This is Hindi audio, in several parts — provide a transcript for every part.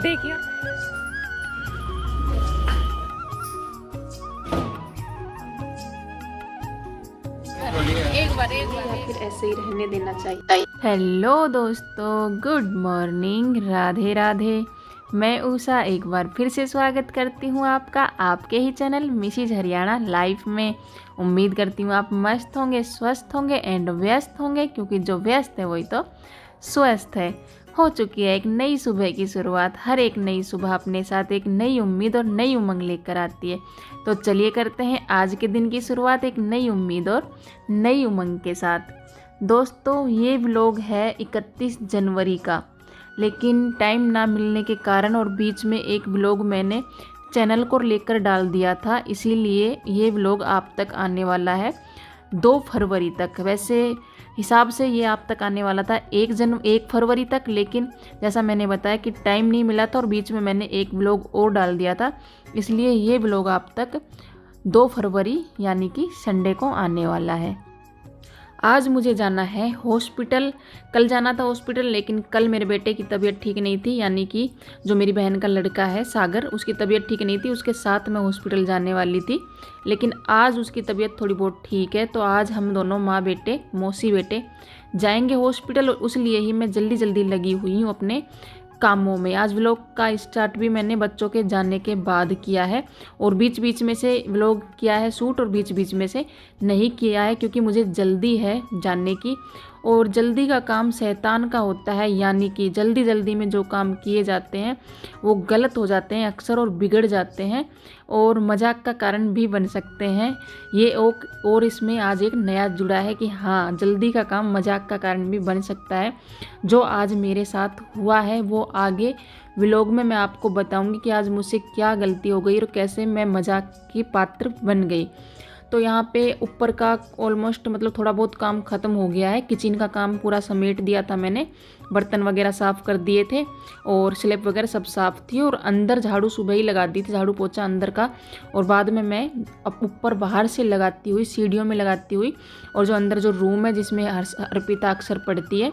देखिए एक बार फिर ऐसे ही रहने देना चाहिए। हेलो दोस्तों, गुड मॉर्निंग, राधे राधे। मैं उषा एक बार फिर से स्वागत करती हूँ आपका आपके ही चैनल मिसेज हरियाणा लाइफ में। उम्मीद करती हूँ आप मस्त होंगे, स्वस्थ होंगे एंड व्यस्त होंगे, क्योंकि जो व्यस्त है वही तो स्वस्थ है। हो चुकी है एक नई सुबह की शुरुआत। हर एक नई सुबह अपने साथ एक नई उम्मीद और नई उमंग लेकर आती है। तो चलिए करते हैं आज के दिन की शुरुआत एक नई उम्मीद और नई उमंग के साथ। दोस्तों, ये व्लॉग है 31 जनवरी का, लेकिन टाइम ना मिलने के कारण और बीच में एक व्लॉग मैंने चैनल को लेकर डाल दिया था, इसीलिए ये व्लॉग आप तक आने वाला है 2 फरवरी तक। वैसे हिसाब से ये आप तक आने वाला था 1 फरवरी तक, लेकिन जैसा मैंने बताया कि टाइम नहीं मिला था और बीच में मैंने एक व्लॉग और डाल दिया था, इसलिए ये व्लॉग आप तक 2 फरवरी यानी कि संडे को आने वाला है। आज मुझे जाना है हॉस्पिटल। कल जाना था हॉस्पिटल, लेकिन कल मेरे बेटे की तबीयत ठीक नहीं थी, यानी कि जो मेरी बहन का लड़का है सागर, उसकी तबीयत ठीक नहीं थी, उसके साथ मैं हॉस्पिटल जाने वाली थी। लेकिन आज उसकी तबीयत थोड़ी बहुत ठीक है, तो आज हम दोनों माँ बेटे, मौसी बेटे जाएंगे हॉस्पिटल, और उसलिए ही मैं जल्दी जल्दी लगी हुई हूँ अपने कामों में। आज व्लॉग का स्टार्ट भी मैंने बच्चों के जाने के बाद किया है, और बीच बीच में से व्लॉग किया है शूट और बीच बीच में से नहीं किया है, क्योंकि मुझे जल्दी है जानने की, और जल्दी का काम शैतान का होता है। यानी कि जल्दी जल्दी में जो काम किए जाते हैं वो गलत हो जाते हैं अक्सर और बिगड़ जाते हैं, और मजाक का कारण भी बन सकते हैं ये। और इसमें आज एक नया जुड़ा है कि हाँ, जल्दी का काम मजाक का कारण भी बन सकता है। जो आज मेरे साथ हुआ है वो आगे व्लॉग में मैं आपको बताऊंगी कि आज मुझसे क्या गलती हो गई और कैसे मैं मजाक की पात्र बन गई। तो यहाँ पे ऊपर का ऑलमोस्ट मतलब थोड़ा बहुत काम ख़त्म हो गया है। किचन का काम पूरा समेट दिया था मैंने, बर्तन वगैरह साफ़ कर दिए थे और स्लैब वगैरह सब साफ़ थी, और अंदर झाड़ू सुबह ही लगा दी थी, झाड़ू पोछा अंदर का। और बाद में मैं अब ऊपर बाहर से लगाती हुई, सीढ़ियों में लगाती हुई, और जो अंदर जो रूम है जिसमें अर्पिता अक्सर पढ़ती है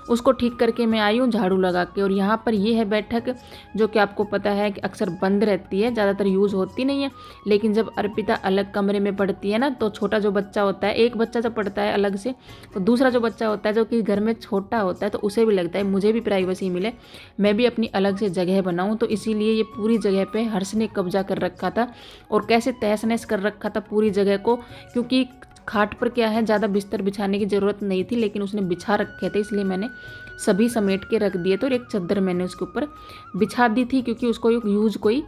उसको ठीक करके मैं आई हूँ झाड़ू लगा के। और यहाँ पर ये है बैठक, जो कि आपको पता है कि अक्सर बंद रहती है, ज़्यादातर यूज़ होती नहीं है। लेकिन जब अर्पिता अलग कमरे में पढ़ती है ना, तो छोटा जो बच्चा होता है, एक बच्चा जब पढ़ता है अलग से, तो दूसरा जो बच्चा होता है जो कि घर में छोटा होता है, तो उसे भी लगता है मुझे भी प्राइवेसी मिले, मैं भी अपनी अलग से जगह बनाऊँ। तो इसीलिए ये पूरी जगह पे हर्ष ने कब्जा कर रखा था, और कैसे तहस नहस कर रखा था पूरी जगह को, क्योंकि खाट पर क्या है ज़्यादा बिस्तर बिछाने की ज़रूरत नहीं थी, लेकिन उसने बिछा रखे थे, इसलिए मैंने सभी समेट के रख दिए थे, और एक चादर मैंने उसके ऊपर बिछा दी थी, क्योंकि उसको यूज़ कोई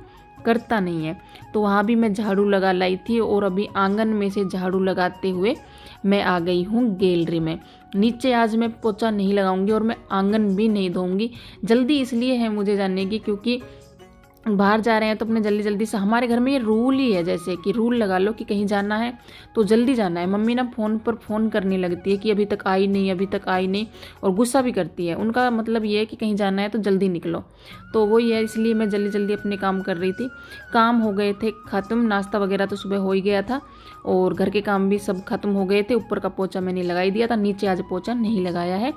करता नहीं है। तो वहाँ भी मैं झाड़ू लगा लाई थी, और अभी आंगन में से झाड़ू लगाते हुए मैं आ गई हूँ गैलरी में। नीचे आज मैं पोछा नहीं लगाऊंगी और मैं आंगन भी नहीं धोऊंगी। जल्दी इसलिए है मुझे जाने की, क्योंकि बाहर जा रहे हैं तो अपने जल्दी जल्दी से, हमारे घर में ये रूल ही है, जैसे कि रूल लगा लो कि कहीं जाना है तो जल्दी जाना है। मम्मी ना फ़ोन पर फ़ोन करने लगती है कि अभी तक आई नहीं, अभी तक आई नहीं, और गुस्सा भी करती है। उनका मतलब ये है कि कहीं जाना है तो जल्दी निकलो, तो वही है, इसलिए मैं जल्दी जल्दी अपने काम कर रही थी। काम हो गए थे ख़त्म, नाश्ता वगैरह तो सुबह हो ही गया था, और घर के काम भी सब खत्म हो गए थे। ऊपर का पोछा मैंने लगाई दिया था, नीचे आज पोछा नहीं लगाया है।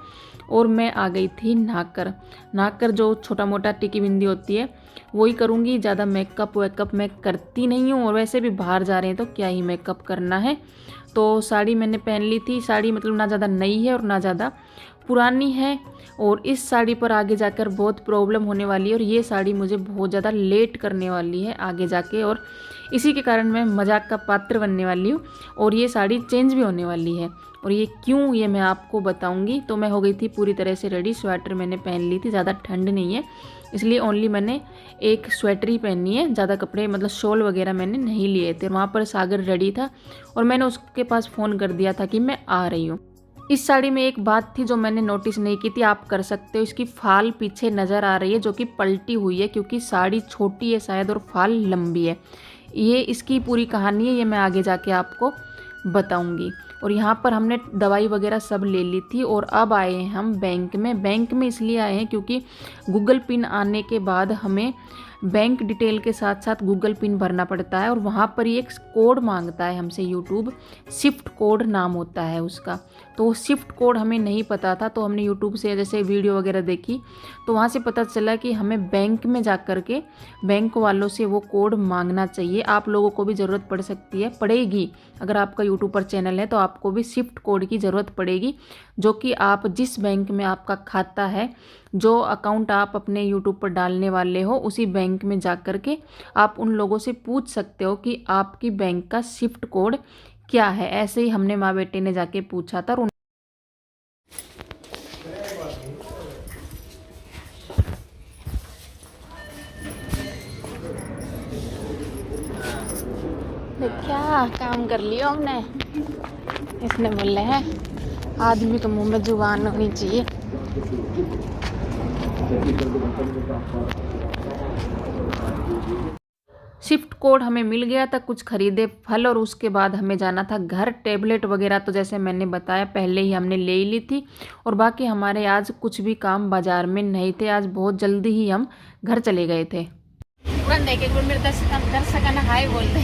और मैं आ गई थी नाकर जो छोटा मोटा टिकी बिंदी होती है वही करूँगी। ज़्यादा मेकअप वेकअप मैं करती नहीं हूँ, और वैसे भी बाहर जा रहे हैं तो क्या ही मेकअप करना है। तो साड़ी मैंने पहन ली थी, साड़ी मतलब ना ज़्यादा नई है और ना ज़्यादा पुरानी है, और इस साड़ी पर आगे जाकर बहुत प्रॉब्लम होने वाली है, और ये साड़ी मुझे बहुत ज़्यादा लेट करने वाली है आगे जाके, और इसी के कारण मैं मजाक का पात्र बनने वाली हूँ, और ये साड़ी चेंज भी होने वाली है। और ये क्यों, ये मैं आपको बताऊंगी। तो मैं हो गई थी पूरी तरह से रेडी, स्वेटर मैंने पहन ली थी, ज़्यादा ठंड नहीं है इसलिए ओनली मैंने एक स्वेटर ही पहनी है, ज़्यादा कपड़े मतलब शॉल वगैरह मैंने नहीं लिए थे। वहाँ पर सागर रेडी था, और मैंने उसके पास फ़ोन कर दिया था कि मैं आ रही हूँ। इस साड़ी में एक बात थी जो मैंने नोटिस नहीं की थी, आप कर सकते हो, इसकी फाल पीछे नज़र आ रही है जो कि पलटी हुई है, क्योंकि साड़ी छोटी है शायद और फाल लंबी है। ये इसकी पूरी कहानी है, ये मैं आगे जाके आपको बताऊंगी। और यहाँ पर हमने दवाई वगैरह सब ले ली थी, और अब आए हैं हम बैंक में। बैंक में इसलिए आए हैं क्योंकि गूगल पिन आने के बाद हमें बैंक डिटेल के साथ साथ गूगल पिन भरना पड़ता है और वहाँ पर ही एक कोड मांगता है हमसे यूट्यूब, शिफ्ट कोड नाम होता है उसका। तो वो शिफ्ट कोड हमें नहीं पता था, तो हमने यूट्यूब से जैसे वीडियो वगैरह देखी तो वहाँ से पता चला कि हमें बैंक में जा कर के बैंक वालों से वो कोड मांगना चाहिए। आप लोगों को भी ज़रूरत पड़ सकती है, पड़ेगी। अगर आपका यूट्यूब पर चैनल है तो आपको भी शिफ्ट कोड की ज़रूरत पड़ेगी, जो कि आप जिस बैंक में आपका खाता है, जो अकाउंट आप अपने यूट्यूब पर डालने वाले हो, उसी बैंक में जा कर के आप उन लोगों से पूछ सकते हो कि आपकी बैंक का शिफ्ट कोड क्या है। ऐसे ही हमने माँ बेटे ने जाके पूछा था और क्या काम कर लिया हमने। इसने बोले हैं आदमी के मुंह में जुबान होनी चाहिए। शिफ्ट कोड हमें मिल गया था, कुछ खरीदे फल और उसके बाद हमें जाना था घर। टेबलेट वगैरह तो जैसे मैंने बताया पहले ही हमने ले ही ली थी और बाकी हमारे आज कुछ भी काम बाजार में नहीं थे। आज बहुत जल्दी ही हम घर चले गए थे। मेरे दर्शक हाय बोलते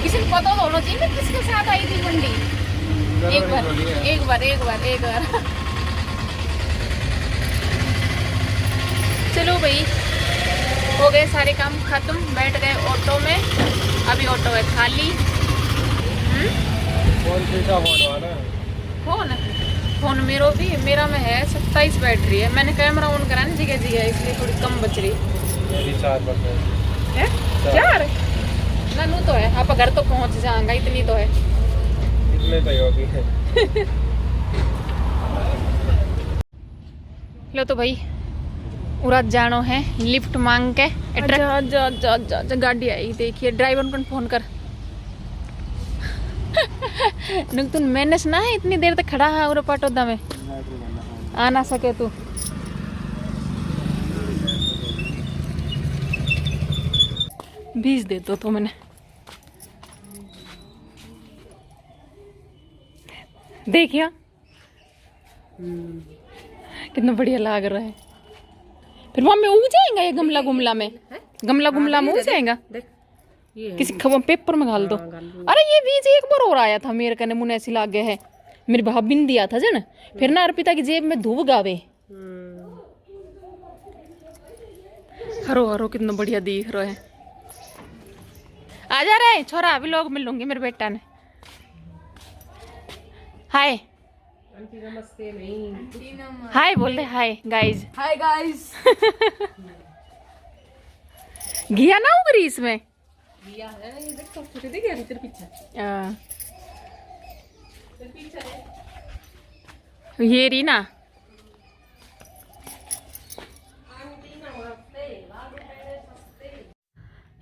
किसी को पता होना चाहिए किसके साथ आई थी मंडी। एक बार चलो भाई, हो गए सारे काम खत्म, बैठ गए ऑटो में। अभी ऑटो है खाली। फोन मेरा में है 27 बैटरी है। मैंने कैमरा ऑन करा ना जगह जगह, इसलिए थोड़ी कम बच रही है। 4 ननू तो है, आप घर तो पहुंच जाएंगा, इतनी तो है। इतने तो होगी। लो तो भाई उरात जानो है लिफ्ट मांग के। जा गाड़ी आई, देखिए ड्राइवर को फोन कर। तुम मैंने सुना है इतनी देर तक खड़ा है और पाटोदा में आ ना सके तू। बीज दे दो तो मैंने देखिया कितना बढ़िया लग रहा है। फिर वहां में उग जाएगा ये गमला गुमला में उग जाएगा। किसी पेपर में घाल दो। अरे ये बीज एक बार और आया था मेरे कने, मुने ऐसी लागे है। मेरी भाभी ने दिया था जन, फिर ना अर्पिता की जेब में धूप गावे। हरो हरो कितना बढ़िया दिख रहा है। आ जा रहे छोरा, अभी लोग मिलूंगी मेरे बेटा ने। हाय हाय बोल दे। Hi guys. घिया ना उगरी इसमें। घिया है ये देख, तो छोटे देख यार तेरे पीछे। ये रही ना।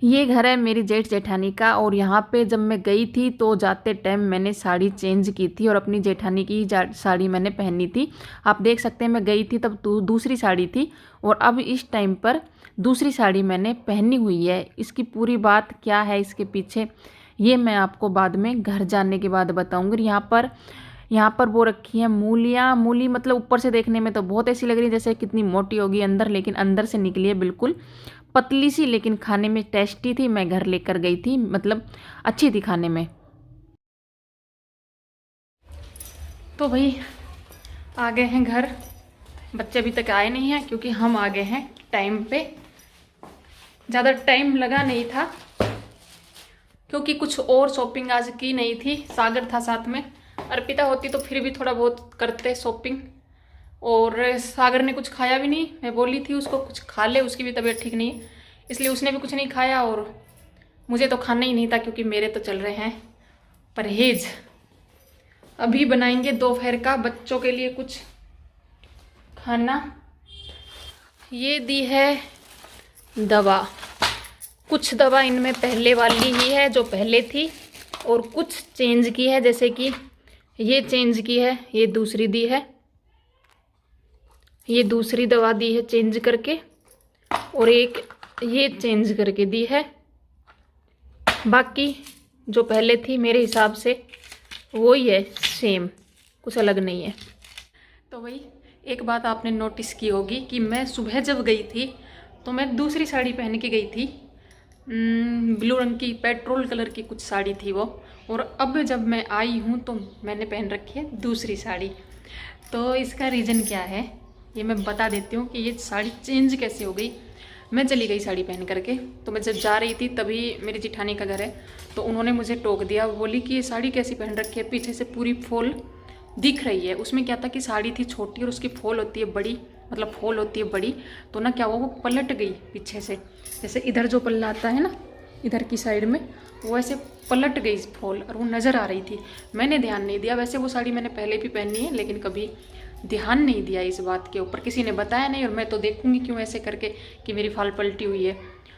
ये घर है मेरी जेठ जेठानी का और यहाँ पे जब मैं गई थी तो जाते टाइम मैंने साड़ी चेंज की थी और अपनी जेठानी की साड़ी मैंने पहनी थी। आप देख सकते हैं मैं गई थी तब तो दूसरी साड़ी थी और अब इस टाइम पर दूसरी साड़ी मैंने पहनी हुई है। इसकी पूरी बात क्या है इसके पीछे, ये मैं आपको बाद में घर जाने के बाद बताऊँगी। यहाँ पर वो रखी है मूलियाँ। मूली मतलब ऊपर से देखने में तो बहुत ऐसी लग रही है जैसे कितनी मोटी होगी अंदर, लेकिन अंदर से निकली है बिल्कुल पतली सी, लेकिन खाने में टेस्टी थी। मैं घर लेकर गई थी, मतलब अच्छी थी खाने में। तो भाई आ गए हैं घर। बच्चे अभी तक आए नहीं हैं क्योंकि हम आ गए हैं टाइम पे। ज़्यादा टाइम लगा नहीं था क्योंकि कुछ और शॉपिंग आज की नहीं थी। सागर था साथ में, अर्पिता होती तो फिर भी थोड़ा बहुत करते शॉपिंग। और सागर ने कुछ खाया भी नहीं। मैं बोली थी उसको कुछ खा ले, उसकी भी तबीयत ठीक नहीं है, इसलिए उसने भी कुछ नहीं खाया और मुझे तो खाना ही नहीं था क्योंकि मेरे तो चल रहे हैं परहेज। अभी बनाएंगे दोपहर का बच्चों के लिए कुछ खाना। ये दी है दवा, कुछ दवा इनमें पहले वाली ही है जो पहले थी और कुछ चेंज की है, जैसे कि ये चेंज की है, ये दूसरी दी है, ये दूसरी दवा दी है चेंज करके, और एक ये चेंज करके दी है। बाकी जो पहले थी मेरे हिसाब से वही है, सेम, कुछ अलग नहीं है। तो भाई एक बात आपने नोटिस की होगी कि मैं सुबह जब गई थी तो मैं दूसरी साड़ी पहन के गई थी, ब्लू रंग की पेट्रोल कलर की कुछ साड़ी थी वो। और अब जब मैं आई हूँ तो मैंने पहन रखी है दूसरी साड़ी। तो इसका रीज़न क्या है ये मैं बता देती हूँ कि ये साड़ी चेंज कैसे हो गई। मैं चली गई साड़ी पहन करके, तो मैं जब जा रही थी तभी मेरी जिठानी का घर है, तो उन्होंने मुझे टोक दिया। बोली कि ये साड़ी कैसी पहन रखी है, पीछे से पूरी फॉल दिख रही है। उसमें क्या था कि साड़ी थी छोटी और उसकी फॉल होती है बड़ी, मतलब फॉल होती है बड़ी। तो ना क्या हुआ, वो पलट गई पीछे से, जैसे इधर जो पल्ला आता है ना इधर की साइड में, वो ऐसे पलट गई फॉल और वो नज़र आ रही थी। मैंने ध्यान नहीं दिया, वैसे वो साड़ी मैंने पहले भी पहनी है लेकिन कभी ध्यान नहीं दिया इस बात के ऊपर, किसी ने बताया नहीं। और मैं तो देखूंगी क्यों ऐसे करके कि मेरी फाल पलटी हुई है।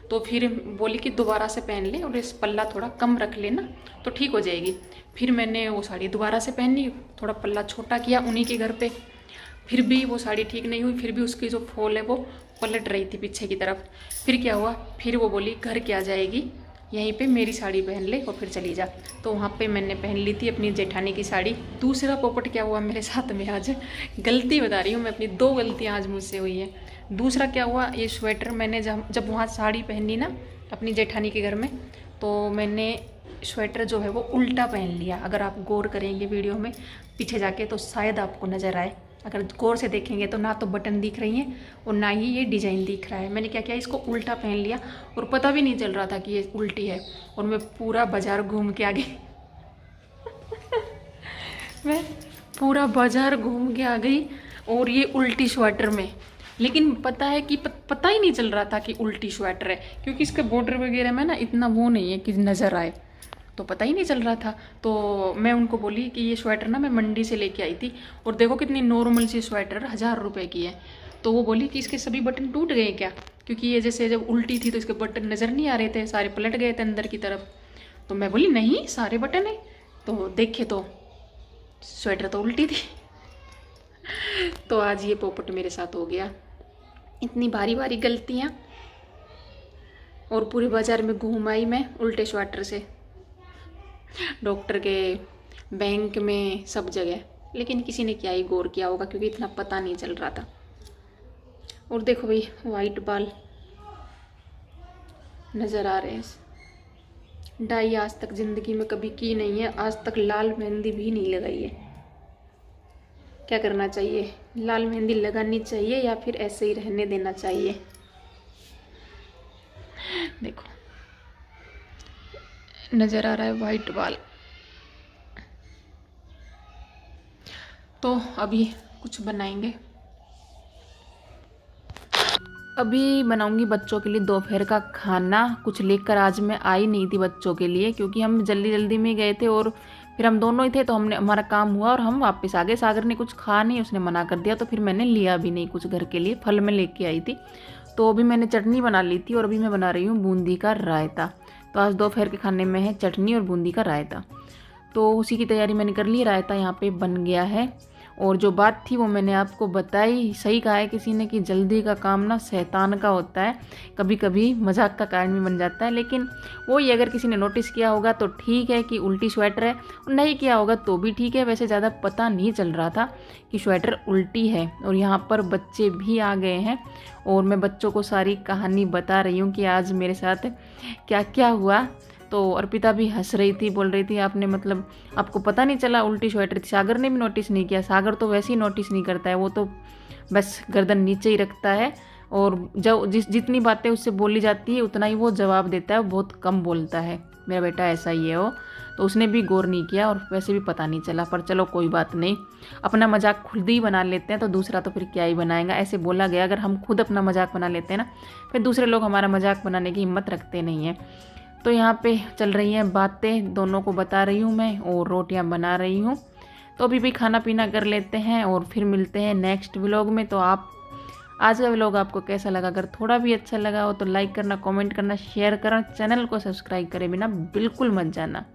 तो फिर बोली कि दोबारा से पहन ले और इस पल्ला थोड़ा कम रख लेना तो ठीक हो जाएगी। फिर मैंने वो साड़ी दोबारा से पहनी, थोड़ा पल्ला छोटा किया उन्हीं के घर पे, फिर भी वो साड़ी ठीक नहीं हुई। फिर भी उसकी जो फॉल है वो पलट रही थी पीछे की तरफ। फिर क्या हुआ, फिर वो बोली घर क्या जाएगी, यहीं पे मेरी साड़ी पहन ले और फिर चली जा। तो वहाँ पे मैंने पहन ली थी अपनी जेठानी की साड़ी। दूसरा पोपट क्या हुआ मेरे साथ में आज, गलती बता रही हूँ मैं अपनी, 2 गलतियाँ आज मुझसे हुई है। दूसरा क्या हुआ, ये स्वेटर मैंने जब वहाँ साड़ी पहनी ना अपनी जेठानी के घर में, तो मैंने स्वेटर जो है वो उल्टा पहन लिया। अगर आप गौर करेंगे वीडियो में पीछे जाके तो शायद आपको नज़र आए, अगर गौर से देखेंगे तो ना तो बटन दिख रही हैं और ना ही ये डिज़ाइन दिख रहा है। मैंने क्या किया, इसको उल्टा पहन लिया और पता भी नहीं चल रहा था कि ये उल्टी है। और मैं पूरा बाज़ार घूम के आ गई मैं पूरा बाज़ार घूम के आ गई और ये उल्टी स्वेटर में। लेकिन पता है कि पता ही नहीं चल रहा था कि उल्टी स्वेटर है, क्योंकि इसका बॉर्डर वगैरह में ना इतना वो नहीं है कि नज़र आए, तो पता ही नहीं चल रहा था। तो मैं उनको बोली कि ये स्वेटर ना मैं मंडी से लेके आई थी और देखो कितनी नॉर्मल सी स्वेटर 1000 रुपये की है। तो वो बोली कि इसके सभी बटन टूट गए क्या, क्योंकि ये जैसे जब उल्टी थी तो इसके बटन नज़र नहीं आ रहे थे, सारे पलट गए थे अंदर की तरफ। तो मैं बोली नहीं सारे बटन है, तो देखे तो स्वेटर तो उल्टी थी तो आज ये पोपट मेरे साथ हो गया, इतनी भारी भारी गलतियाँ। और पूरे बाज़ार में घूम आई मैं उल्टे स्वेटर से, डॉक्टर के, बैंक में, सब जगह, लेकिन किसी ने क्या ही गौर किया होगा क्योंकि इतना पता नहीं चल रहा था। और देखो भाई वाइट बाल नज़र आ रहे हैं। डाई आज तक ज़िंदगी में कभी की नहीं है, आज तक लाल मेहंदी भी नहीं लगाई है। क्या करना चाहिए, लाल मेहंदी लगानी चाहिए या फिर ऐसे ही रहने देना चाहिए। देखो नज़र आ रहा है वाइट बाल। तो अभी कुछ बनाएंगे, अभी बनाऊंगी बच्चों के लिए दोपहर का खाना। कुछ लेकर आज मैं आई नहीं थी बच्चों के लिए, क्योंकि हम जल्दी जल्दी में गए थे और फिर हम दोनों ही थे, तो हमारा काम हुआ और हम वापस आ गए। सागर ने कुछ खा नहीं, उसने मना कर दिया, तो फिर मैंने लिया भी नहीं कुछ घर के लिए। फल में लेके आई थी, तो अभी मैंने चटनी बना ली थी और अभी मैं बना रही हूँ बूंदी का रायता। तो आज दोपहर के खाने में है चटनी और बूंदी का रायता, तो उसी की तैयारी मैंने कर ली। रायता यहाँ पे बन गया है। और जो बात थी वो मैंने आपको बताई। सही कहा है किसी ने कि जल्दी का काम ना शैतान का होता है, कभी कभी मजाक का कारण भी बन जाता है। लेकिन वही अगर किसी ने नोटिस किया होगा तो ठीक है कि उल्टी स्वेटर है, और नहीं किया होगा तो भी ठीक है। वैसे ज़्यादा पता नहीं चल रहा था कि स्वेटर उल्टी है। और यहाँ पर बच्चे भी आ गए हैं और मैं बच्चों को सारी कहानी बता रही हूँ कि आज मेरे साथ क्या क्या हुआ। तो अर्पिता भी हंस रही थी, बोल रही थी आपने मतलब आपको पता नहीं चला उल्टी स्वेटर थी। सागर ने भी नोटिस नहीं किया। सागर तो वैसे ही नोटिस नहीं करता है, वो तो बस गर्दन नीचे ही रखता है और जब जितनी बातें उससे बोली जाती है उतना ही वो जवाब देता है, बहुत कम बोलता है। मेरा बेटा ऐसा ही है वो, तो उसने भी गौर नहीं किया और वैसे भी पता नहीं चला। पर चलो कोई बात नहीं, अपना मजाक खुद ही बना लेते हैं तो दूसरा तो फिर क्या ही बनाएगा। ऐसे बोला गया, अगर हम खुद अपना मजाक बना लेते हैं ना, फिर दूसरे लोग हमारा मजाक बनाने की हिम्मत रखते नहीं हैं। तो यहाँ पे चल रही हैं बातें, दोनों को बता रही हूँ मैं और रोटियाँ बना रही हूँ। तो अभी भी खाना पीना कर लेते हैं और फिर मिलते हैं नेक्स्ट व्लॉग में। तो आप आज का व्लॉग आपको कैसा लगा, अगर थोड़ा भी अच्छा लगा हो तो लाइक करना, कमेंट करना, शेयर करना, चैनल को सब्सक्राइब करे बिना बिल्कुल मत जाना।